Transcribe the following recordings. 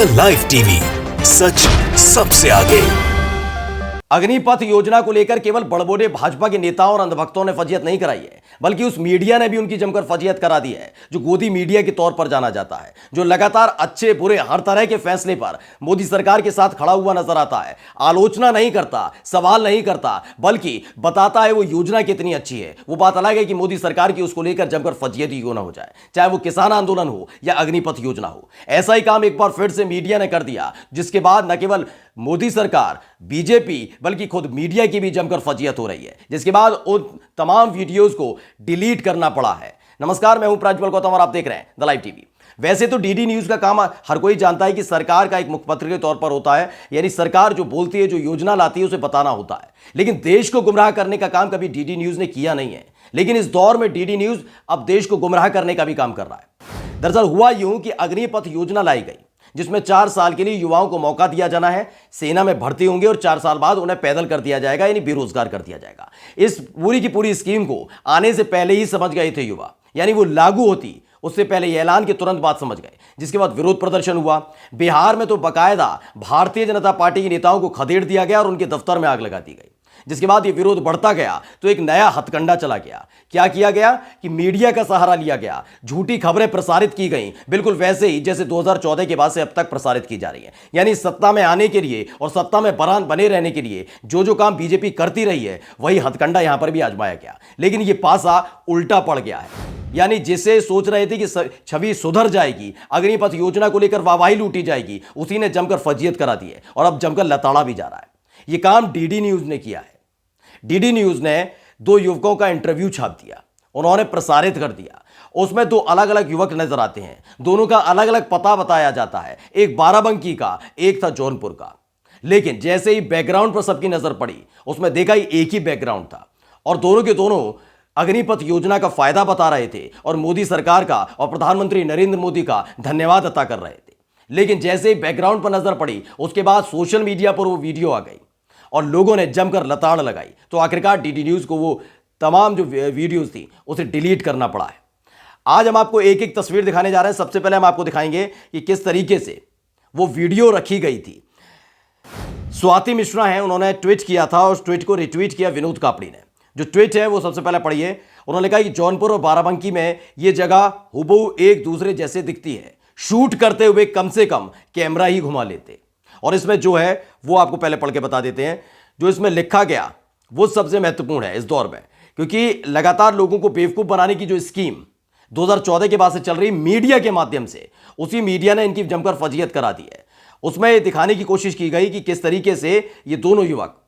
The live TV, सच सबसे आगे। अग्निपथ योजना को लेकर केवल बड़बोले भाजपा के नेताओं और अंधभक्तों ने फजीयत नहीं कराई है, बल्कि उस मीडिया ने भी उनकी जमकर फजीयत करा दी है, जो गोदी मीडिया के तौर पर जाना जाता है, जो लगातार अच्छे बुरे हर तरह के फैसले पर मोदी सरकार के साथ खड़ा हुआ नजर आता है। आलोचना नहीं करता, सवाल नहीं करता, बल्कि बताता है वो योजना कितनी अच्छी है। वो बात अलग है कि मोदी सरकार की उसको लेकर जमकर फजीयत ही क्यों ना हो जाए, चाहे वो किसान आंदोलन हो या अग्निपथ योजना हो। ऐसा ही काम एक बार फिर से मीडिया ने कर दिया, जिसके बाद न केवल मोदी सरकार, बीजेपी, बल्कि खुद मीडिया की भी जमकर फजीयत हो रही है, जिसके बाद उन तमाम वीडियोस को डिलीट करना पड़ा है। नमस्कार, मैं हूं प्रज्वल गौतम और आप देख रहे हैं द लाइव टीवी। वैसे तो डीडी न्यूज का काम हर कोई जानता है कि सरकार का एक मुखपत्र के तौर पर होता है, यानी सरकार जो बोलती है, जो योजना लाती है, उसे बताना होता है। लेकिन देश को गुमराह करने का काम कभी डीडी न्यूज ने किया नहीं है। लेकिन इस दौर में डीडी न्यूज अब देश को गुमराह करने का भी काम कर रहा है। दरअसल हुआ यूं कि अग्निपथ योजना लाई गई, जिसमें 4 साल के लिए युवाओं को मौका दिया जाना है, सेना में भर्ती होंगे और 4 साल बाद उन्हें पैदल कर दिया जाएगा, यानी बेरोजगार कर दिया जाएगा। इस पूरी की पूरी स्कीम को आने से पहले ही समझ गए थे युवा, यानी वो लागू होती उससे पहले ये ऐलान के तुरंत बाद समझ गए। जिसके बाद विरोध प्रदर्शन हुआ। बिहार में तो बाकायदा भारतीय जनता पार्टी के नेताओं को खदेड़ दिया गया और उनके दफ्तर में आग लगा दी गई। जिसके बाद ये विरोध बढ़ता गया तो एक नया हथकंडा चला गया। क्या किया गया कि मीडिया का सहारा लिया गया, झूठी खबरें प्रसारित की गई, बिल्कुल वैसे ही जैसे 2014 के बाद से अब तक प्रसारित की जा रही है। यानी सत्ता में आने के लिए और सत्ता में बने रहने के लिए जो काम बीजेपी करती रही है, वही हथकंडा यहां पर भी आजमाया गया। लेकिन ये पासा उल्टा पड़ गया है। यानी जिसे सोच रहे थे कि छवि सुधर जाएगी, अग्निपथ योजना को लेकर वाहवाही लूटी जाएगी, उसी ने जमकर फजीयत करा दी है और अब जमकर लताड़ा भी जा रहा है। यह काम डीडी न्यूज ने किया है। डीडी न्यूज ने 2 युवकों का इंटरव्यू छाप दिया, उन्होंने प्रसारित कर दिया। उसमें 2 अलग अलग युवक नजर आते हैं, दोनों का अलग अलग पता बताया जाता है, एक बाराबंकी का, एक था जौनपुर का। लेकिन जैसे ही बैकग्राउंड पर सबकी नजर पड़ी, उसमें देखा ही एक ही बैकग्राउंड था और दोनों के दोनों अग्निपथ योजना का फायदा बता रहे थे और मोदी सरकार का और प्रधानमंत्री नरेंद्र मोदी का धन्यवाद अता कर रहे थे। लेकिन जैसे ही बैकग्राउंड पर नजर पड़ी, उसके बाद सोशल मीडिया पर वो वीडियो आ गई और लोगों ने जमकर लताड़ लगाई। तो आखिरकार डीडी न्यूज को वो तमाम जो वीडियोस थी उसे डिलीट करना पड़ा है। आज हम आपको एक एक तस्वीर दिखाने जा रहे हैं। सबसे पहले हम आपको दिखाएंगे कि किस तरीके से वो वीडियो रखी गई थी। स्वाति मिश्रा हैं, उन्होंने ट्वीट किया था और उस ट्वीट को रिट्वीट किया विनोद कापड़ी ने। जो ट्वीट है वो सबसे पहले पढ़िए। उन्होंने कहा कि जौनपुर और बाराबंकी में ये जगह हुबहू एक दूसरे जैसे दिखती है, शूट करते हुए कम से कम कैमरा ही घुमा लेते। और इसमें जो है वो आपको पहले पढ़ के बता देते हैं। जो इसमें लिखा गया वो सबसे महत्वपूर्ण है इस दौर में, क्योंकि लगातार लोगों को बेवकूफ बनाने की जो स्कीम 2014 के बाद से चल रही मीडिया के माध्यम से, उसी मीडिया ने इनकी जमकर फजीयत करा दी है। उसमें दिखाने की कोशिश की गई कि किस तरीके से ये दोनों युवक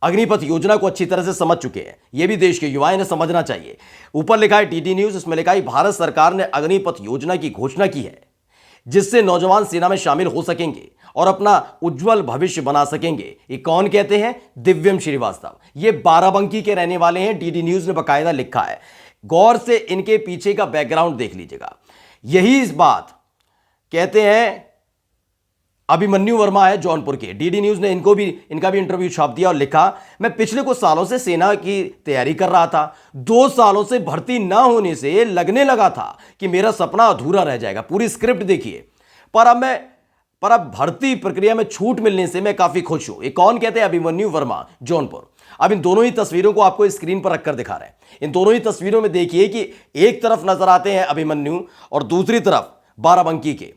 अग्निपथ योजना को अच्छी तरह से समझ चुके हैं। यह भी देश के युवाओं ने समझना चाहिए। ऊपर लिखा है डीडी न्यूज, इसमें लिखा है भारत सरकार ने अग्निपथ योजना की घोषणा की है, जिससे नौजवान सेना में शामिल हो सकेंगे और अपना उज्जवल भविष्य बना सकेंगे। ये कौन कहते हैं? दिव्यम श्रीवास्तव। ये बाराबंकी के रहने वाले हैं। डीडी न्यूज ने बकायदा लिखा है। गौर से इनके पीछे का बैकग्राउंड देख लीजिएगा। यही इस बात कहते हैं अभिमन्यु वर्मा है जौनपुर के। डीडी न्यूज ने इनका भी इंटरव्यू छाप दिया और लिखा, मैं पिछले कुछ सालों से सेना की तैयारी कर रहा था। 2 सालों से भर्ती ना होने से लगने लगा था कि मेरा सपना अधूरा रह जाएगा। पूरी स्क्रिप्ट देखिए। पर अब भर्ती प्रक्रिया में छूट मिलने से मैं काफी खुश हूं। ये कौन कहते हैं? अभिमन्यु वर्मा, जौनपुर। अब इन दोनों ही तस्वीरों को आपको स्क्रीन पर रखकर दिखा रहे हैं। इन दोनों ही तस्वीरों में देखिए कि एक तरफ नजर आते हैं अभिमन्यु और दूसरी तरफ बाराबंकी के,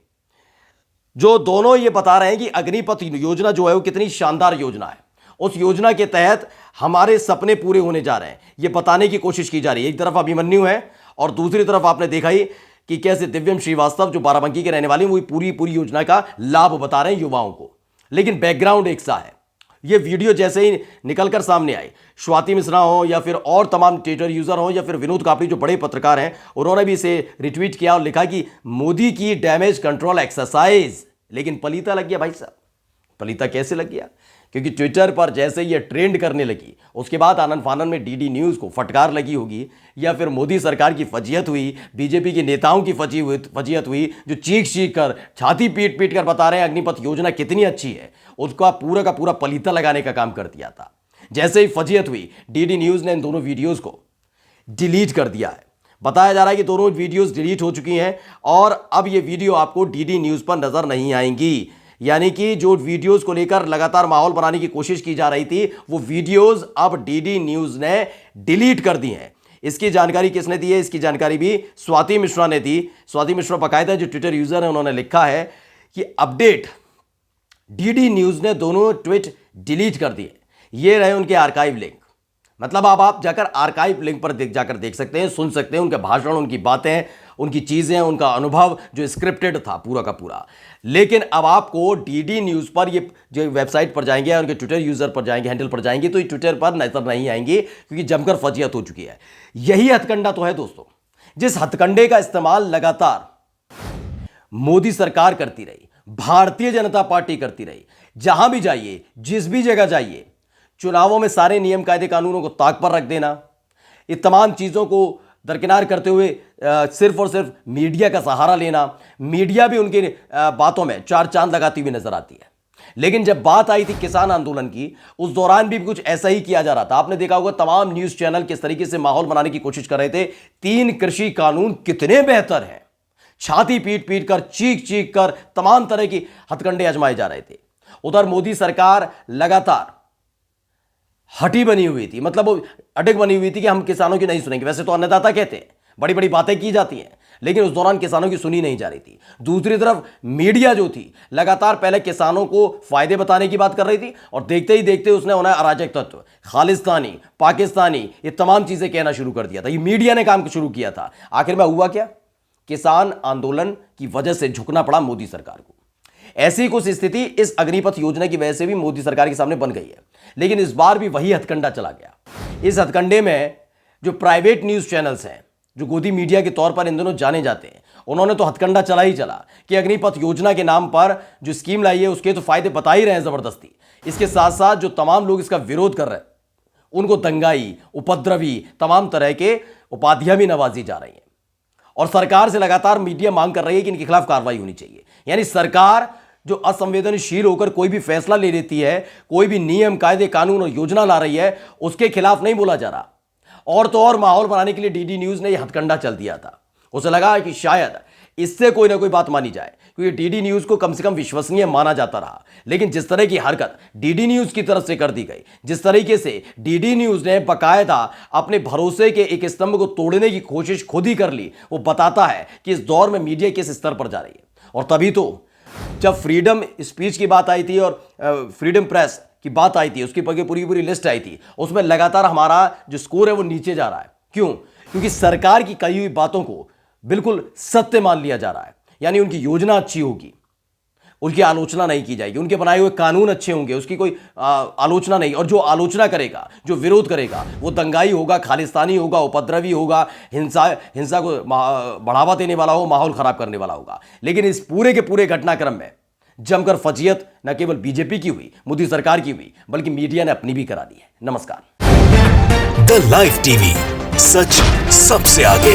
जो दोनों ये बता रहे हैं कि अग्निपथ योजना जो है वो कितनी शानदार योजना है। उस योजना के तहत हमारे सपने पूरे होने जा रहे हैं, ये बताने की कोशिश की जा रही है। एक तरफ अभिमन्यु है और दूसरी तरफ आपने देखा ही कि कैसे दिव्यम श्रीवास्तव, जो बाराबंकी के रहने वाले हैं, वो पूरी योजना का लाभ बता रहे हैं युवाओं को। लेकिन बैकग्राउंड एक सा है। ये वीडियो जैसे ही निकलकर सामने आई, स्वाति मिश्रा हो या फिर और तमाम ट्विटर यूजर हो या फिर विनोद कापड़ी जो बड़े पत्रकार हैं, उन्होंने भी इसे रिट्वीट किया और लिखा कि मोदी की डैमेज कंट्रोल एक्सरसाइज। लेकिन पलीता लग गया भाई साहब। पलीता कैसे लग गया? क्योंकि ट्विटर पर जैसे ये ट्रेंड करने लगी, उसके बाद आनंद फानन में डीडी न्यूज को फटकार लगी होगी, या फिर मोदी सरकार की फजीयत हुई, बीजेपी के नेताओं की फजीयत हुई, जो चीख कर, छाती पीट कर बता रहे हैं अग्निपथ योजना कितनी अच्छी है। उसका पूरा का पूरा पलीता लगाने का काम कर दिया था। जैसे ही फजीयत हुई, डीडी न्यूज ने इन दोनों वीडियोज को डिलीट कर दिया है। बताया जा रहा है कि दोनों वीडियोस डिलीट हो चुकी हैं और अब ये वीडियो आपको डीडी न्यूज़ पर नजर नहीं आएंगी। यानी कि जो वीडियोस को लेकर लगातार माहौल बनाने की कोशिश की जा रही थी, वो वीडियोस अब डीडी न्यूज़ ने डिलीट कर दी हैं। इसकी जानकारी किसने दी है? इसकी जानकारी भी स्वाति मिश्रा ने दी। स्वाति मिश्रा बाकायदा जो ट्विटर यूजर है, उन्होंने लिखा है कि अपडेट, डीडी न्यूज़ ने दोनों ट्वीट डिलीट कर दिए। ये रहे उनके आर्काइव लिंक। मतलब अब आप जाकर आर्काइव लिंक पर जाकर देख सकते हैं, सुन सकते हैं उनके भाषण, उनकी बातें, उनकी चीज़ें, उनका अनुभव जो स्क्रिप्टेड था पूरा का पूरा। लेकिन अब आपको डीडी न्यूज़ पर, ये जो वेबसाइट पर जाएंगे, उनके ट्विटर यूज़र पर जाएंगे, हैंडल पर जाएंगे, तो ये ट्विटर पर नजर नहीं आएंगे क्योंकि जमकर फजीहत हो चुकी है। यही हथकंडा तो है दोस्तों, जिस हथकंडे का इस्तेमाल लगातार मोदी सरकार करती रही, भारतीय जनता पार्टी करती रही। जहां भी जाइए, जिस भी जगह जाइए, चुनावों में सारे नियम कायदे कानूनों को ताक पर रख देना, ये तमाम चीज़ों को दरकिनार करते हुए सिर्फ और सिर्फ मीडिया का सहारा लेना। मीडिया भी उनकी बातों में चार चांद लगाती हुई नजर आती है। लेकिन जब बात आई थी किसान आंदोलन की, उस दौरान भी कुछ ऐसा ही किया जा रहा था। आपने देखा होगा तमाम न्यूज़ चैनल किस तरीके से माहौल बनाने की कोशिश कर रहे थे। 3 कृषि कानून कितने बेहतर हैं, छाती पीट पीट कर, चीख चीख कर तमाम तरह की हथकंडे आजमाए जा रहे थे। उधर मोदी सरकार लगातार हटी बनी हुई थी, मतलब वो अटक बनी हुई थी कि हम किसानों की नहीं सुनेंगे। वैसे तो अन्नदाता कहते हैं, बड़ी बड़ी बातें की जाती हैं, लेकिन उस दौरान किसानों की सुनी नहीं जा रही थी। दूसरी तरफ मीडिया जो थी, लगातार पहले किसानों को फायदे बताने की बात कर रही थी और देखते ही देखते उसने उन्हें अराजक तत्व, खालिस्तानी, पाकिस्तानी, ये तमाम चीजें कहना शुरू कर दिया था। ये मीडिया ने काम शुरू किया था। आखिर में हुआ क्या? किसान आंदोलन की वजह से झुकना पड़ा मोदी सरकार को। ऐसी कुछ स्थिति इस अग्निपथ योजना की वजह से भी मोदी सरकार के सामने बन गई है। लेकिन इस बार भी वही हथकंडा चला गया। इस हथकंडे में जो प्राइवेट न्यूज चैनल्स हैं, जो गोदी मीडिया के तौर पर इन दिनों जाने जाते हैं, उन्होंने तो हथकंडा चला ही चला कि अग्निपथ योजना के नाम पर जो स्कीम लाई है उसके तो फायदे बता ही रहे हैं जबरदस्ती। इसके साथ साथ जो तमाम लोग इसका विरोध कर रहे हैं, उनको दंगाई, उपद्रवी, तमाम तरह के उपाधियां भी नवाजी जा रही हैं। और सरकार से लगातार मीडिया मांग कर रही है कि इनके खिलाफ कार्रवाई होनी चाहिए। यानी सरकार जो असंवेदनशील होकर कोई भी फैसला ले लेती है, कोई भी नियम कायदे कानून और योजना ला रही है, उसके खिलाफ नहीं बोला जा रहा। और तो और माहौल बनाने के लिए डीडी न्यूज़ ने यह हथकंडा चल दिया था। उसे लगा कि शायद इससे कोई ना कोई बात मानी जाए, क्योंकि डीडी न्यूज़ को कम से कम विश्वसनीय माना जाता रहा। लेकिन जिस तरह की हरकत डीडी न्यूज़ की तरफ से कर दी गई, जिस तरीके से डीडी न्यूज़ ने बाकायदा अपने भरोसे के एक स्तंभ को तोड़ने की कोशिश खुद ही कर ली, वो बताता है कि इस दौर में मीडिया किस स्तर पर जा रही है। और तभी तो जब फ्रीडम स्पीच की बात आई थी और फ्रीडम प्रेस की बात आई थी, उसकी पूरी पूरी लिस्ट आई थी, उसमें लगातार हमारा जो स्कोर है वो नीचे जा रहा है। क्यों? क्योंकि सरकार की कही हुई बातों को बिल्कुल सत्य मान लिया जा रहा है। यानी उनकी योजना अच्छी होगी, उनकी आलोचना नहीं की जाएगी, उनके बनाए हुए कानून अच्छे होंगे, उसकी कोई आलोचना नहीं। और जो आलोचना करेगा, जो विरोध करेगा, वो दंगाई होगा, खालिस्तानी होगा, उपद्रवी होगा, हिंसा को बढ़ावा देने वाला हो, माहौल खराब करने वाला होगा। लेकिन इस पूरे के पूरे घटनाक्रम में जमकर फजीहत न केवल बीजेपी की हुई, मोदी सरकार की हुई, बल्कि मीडिया ने अपनी भी करा दी है। नमस्कार। द लाइव टीवी, सच सबसे आगे।